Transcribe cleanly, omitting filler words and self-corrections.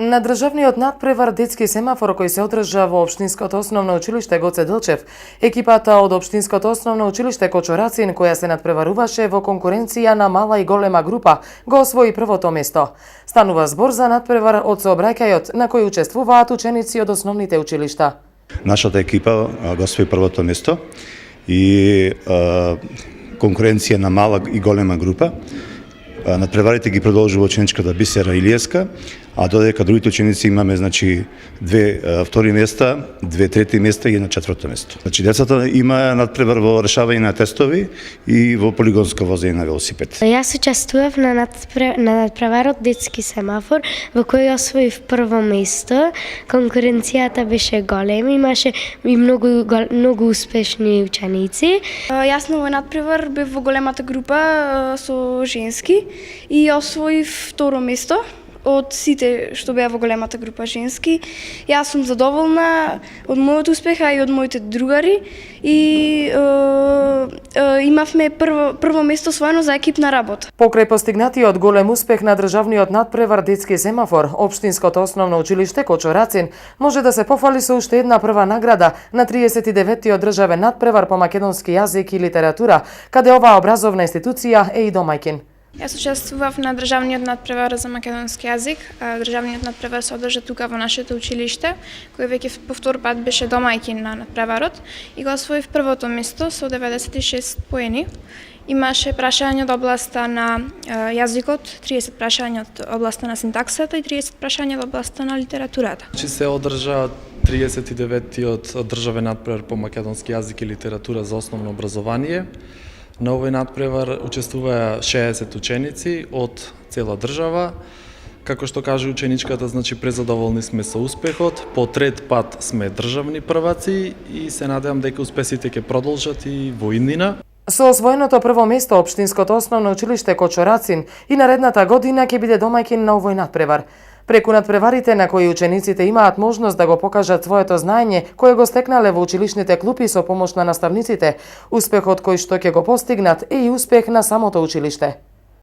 На државниот надпревар детски семафор кој се одржа во Општинското основно училиште Гоце Делчев, екипата од Општинското основно училиште Кочорацин, која се надпреваруваше во конкуренција на мала и голема група, го освои првото место. Станува збор за надпревар од сообраќајот на кој учествуваат ученици од основните училишта. Нашата екипа го освои првото место и конкуренција на мала и голема група. Надпреварите ги продолжува ученичката Бисера Илиевска, а додека другите ученици имаме две втори места, две трети места и една четврто место. Децата има надпревар во решавање на тестови и во полигонско возење на велосипед. Јас учествував на надпреварот детски семафор, во кој освоив прво место. Конкуренцијата беше голема, имаше и многу успешни ученици. Јас на овој надпревар бев во големата група со женски и освоив второ место од сите што беа во големата група женски. Јас сум задоволна од мојот успех, а и од моите другари и имавме прво место освоено за екипна работа. Покрај постигнатиот голем успех на државниот надпревар детски семафор, Општинското основно училиште Кочорацин може да се пофали со уште една прва награда на 39-тиот државен надпревар по македонски јазик и литература, каде оваа образовна институција е и домаќин. Јас учествував на државниот надпревар за македонски јазик. Државниот надпревар се одржа тука во нашето училиште, кој веќе по втор пат беше домаќин на надпреварот и го освоив првото место со 96 поени. Имаше прашања од областа на јазикот, 30 прашања од областа на синтаксата и 30 прашања од областа на литературата. Се одржа 39-тиот државен надпревар по македонски јазик и литература за основно образование. На овој надпревар учествуваа 60 ученици од цела држава. Како што каже ученичката, презадоволни сме со успехот. По трет пат сме државни прваци и се надевам дека успесите ќе продолжат и во иднина. Со освоеното прво место Општинското основно училиште Кочорацин и наредната година ќе биде домаќин на овој надпревар. Преку надпреварите на кои учениците имаат можност да го покажат своето знаење кое го стекнале во училишните клупи со помош на наставниците, успехот кој што ќе го постигнат е и успех на самото училиште.